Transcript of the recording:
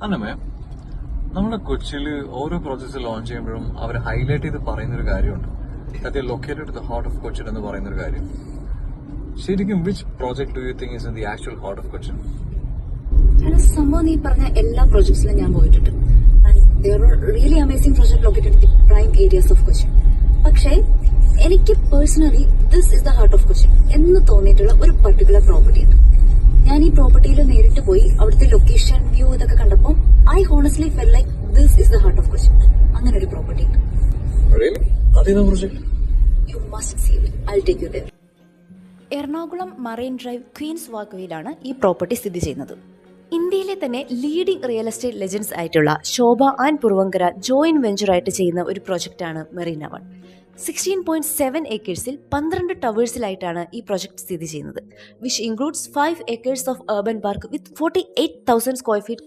അന്നമേ നമ്മുടെ കൊച്ചിയിൽ ഓരോ പ്രോജക്ട്സ് ലോഞ്ച് ചെയ്യുമ്പോഴും അവർ ഹൈലൈറ്റ് ചെയ്ത് പറയുന്നൊരു കാര്യമുണ്ട്. അത് located the heart of Cochin എന്ന് പറയുന്നൊരു കാര്യം. ശരിക്കും which project do you think is in the actual heart of Cochin? സംഭവം നീ പറഞ്ഞ എല്ലാ പ്രോജക്ട്സിലും ഞാൻ പോയിട്ടുണ്ട്. Really amazing project located the prime areas of Cochin. പക്ഷേ എനിക്ക് personally this is the heart of Cochin എന്ന് തോന്നിയിട്ടുള്ള ഒരു പർട്ടിക്കുലർ പ്രോപ്പർട്ടി ഉണ്ട്. ഞാൻ ഈ പ്രോപ്പർട്ടിയിൽ നേരിട്ട് പോയി അവിടുത്തെ ലൊക്കേഷൻ വ്യൂ ഇതൊക്കെ കണ്ടപ്പോൾ I honestly felt like this is the heart of Cochin. അങ്ങനെ ഒരു പ്രോപ്പർട്ടി ഉണ്ട്. You must see it. I will take you there. Ernakulam Marine Drive Queens വാക്ക്വേയിലാണ് ഈ പ്രോപ്പർട്ടി സ്ഥിതി ചെയ്യുന്നത്. ഇന്ത്യയിലെ തന്നെ ലീഡിംഗ് റിയൽ എസ്റ്റേറ്റ് ലെജൻഡ്സ് ആയിട്ടുള്ള ശോഭ ആൻഡ് പുറവങ്കര ജോയിന്റ് വെഞ്ചറായിട്ട് ചെയ്യുന്ന ഒരു പ്രൊജക്റ്റാണ് മെറീന വൺ. 16.7 ഏക്കേഴ്സിൽ 12 ടവേഴ്സിലായിട്ടാണ് ഈ പ്രൊജക്ട് സ്ഥിതി ചെയ്യുന്നത്, which includes 5 acres of urban park with 48,000 square feet